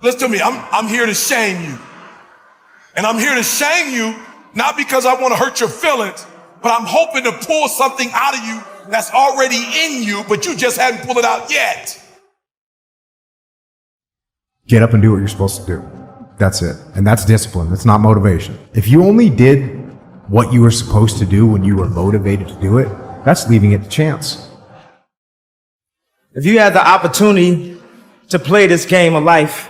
Listen to me, I'm here to shame you. And I'm here to shame you, not because I want to hurt your feelings, but I'm hoping to pull something out of you that's already in you, but you just hadn't pulled it out yet. Get up and do what you're supposed to do. That's it. And that's discipline. That's not motivation. If you only did what you were supposed to do when you were motivated to do it, that's leaving it to chance. If you had the opportunity to play this game of life,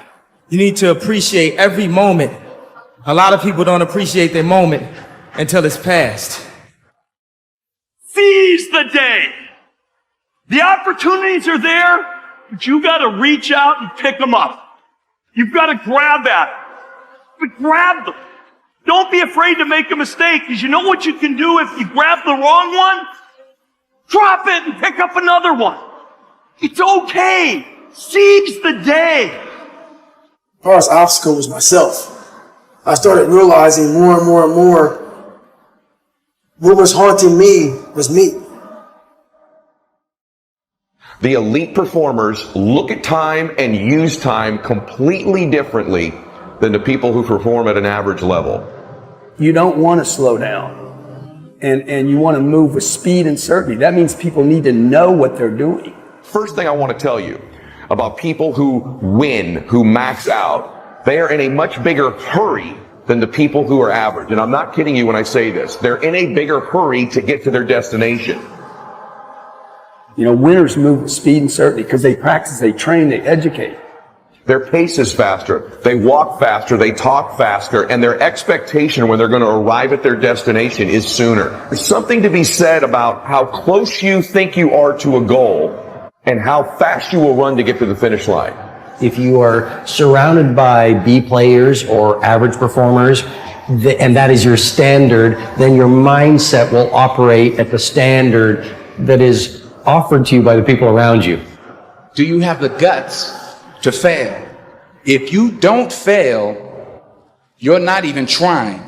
you need to appreciate every moment. A lot of people don't appreciate their moment until it's past. Seize the day. The opportunities are there, but you got to reach out and pick them up. You've got to grab at it. But grab them. Don't be afraid to make a mistake, because you know what you can do if you grab the wrong one? Drop it and pick up another one. It's okay. Seize the day. As far as obstacle was myself. I started realizing more and more and more what was haunting me was me. The elite performers look at time and use time completely differently than the people who perform at an average level. You don't want to slow down, and you want to move with speed and certainty. That means people need to know what they're doing. First thing I want to tell you about people who win, who max out, they are in a much bigger hurry than the people who are average. And I'm not kidding you when I say this. They're in a bigger hurry to get to their destination. You know, winners move with speed and certainty because they practice, they train, they educate. Their pace is faster, they walk faster, they talk faster, and their expectation when they're going to arrive at their destination is sooner. There's something to be said about how close you think you are to a goal and how fast you will run to get to the finish line. If you are surrounded by B players or average performers, and that is your standard, then your mindset will operate at the standard that is offered to you by the people around you. Do you have the guts to fail? If you don't fail, you're not even trying.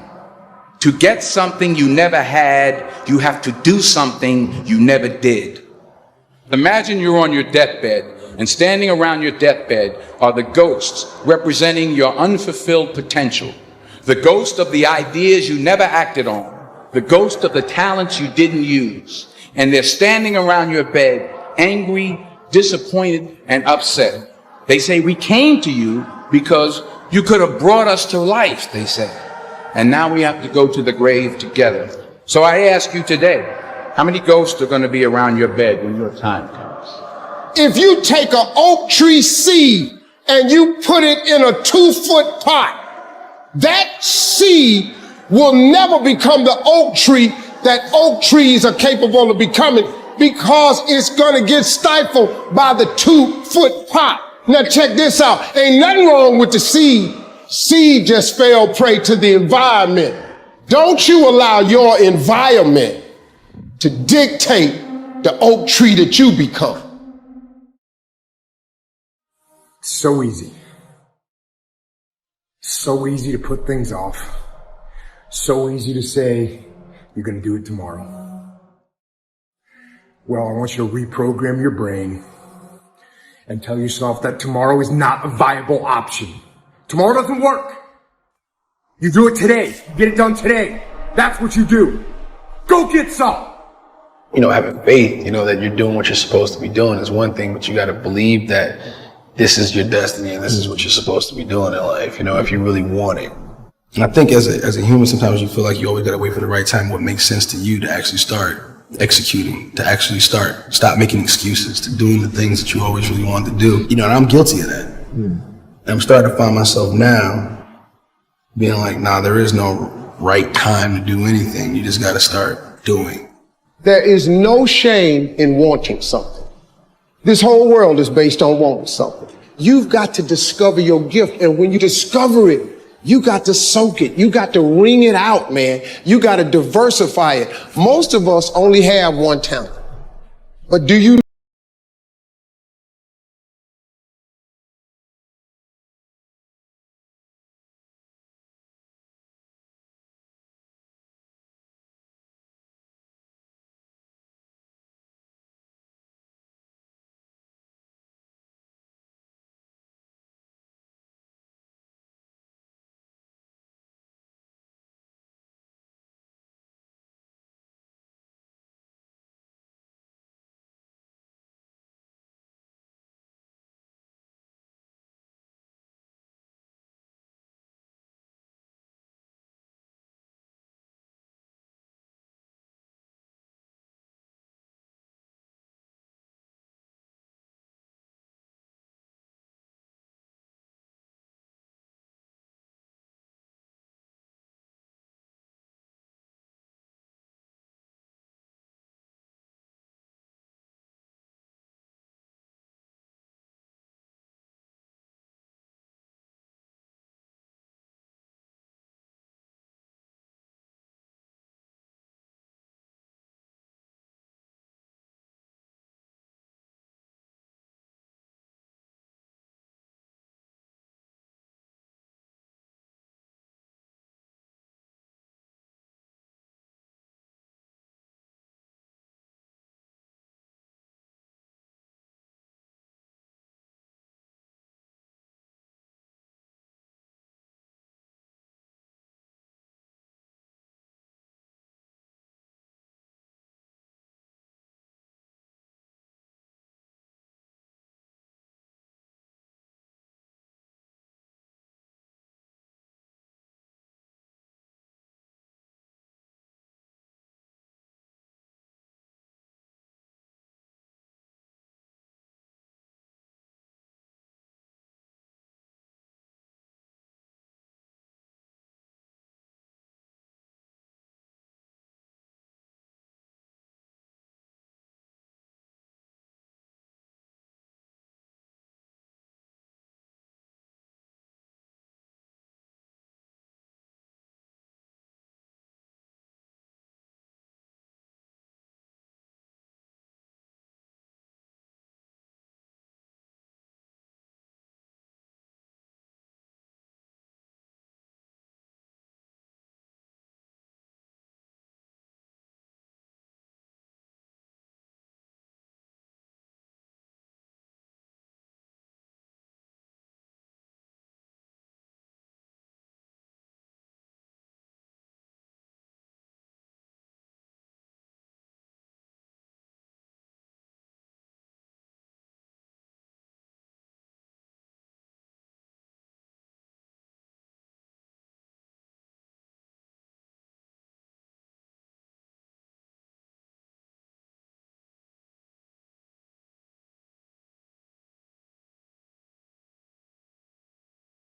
To get something you never had, you have to do something you never did. Imagine you're on your deathbed, and standing around your deathbed are the ghosts representing your unfulfilled potential. The ghost of the ideas you never acted on. The ghost of the talents you didn't use. And they're standing around your bed, angry, disappointed, and upset. They say, we came to you because you could have brought us to life, they say. And now we have to go to the grave together. So I ask you today, how many ghosts are going to be around your bed when your time comes? If you take an oak tree seed and you put it in a 2-foot pot, that seed will never become the oak tree that oak trees are capable of becoming, because it's going to get stifled by the 2-foot pot. Now check this out. Ain't nothing wrong with the seed. Seed just fell prey to the environment. Don't you allow your environment to dictate the oak tree that you become. So easy. So easy to put things off. So easy to say, you're going to do it tomorrow. Well, I want you to reprogram your brain and tell yourself that tomorrow is not a viable option. Tomorrow doesn't work. You do it today. You get it done today. That's what you do. Go get some. You know, having faith, you know, that you're doing what you're supposed to be doing is one thing, but you got to believe that this is your destiny and this is what you're supposed to be doing in life, you know, if you really want it. And I think as a human, sometimes you feel like you always got to wait for the right time, what makes sense to you to actually start executing, to actually stop making excuses, to doing the things that you always really wanted to do. You know, and I'm guilty of that. And I'm starting to find myself now being like, nah, there is no right time to do anything. You just got to start doing. There is no shame in wanting something. This whole world is based on wanting something. You've got to discover your gift, and when you discover it, you got to soak it. You got to wring it out, man. You got to diversify it. Most of us only have one talent. But do you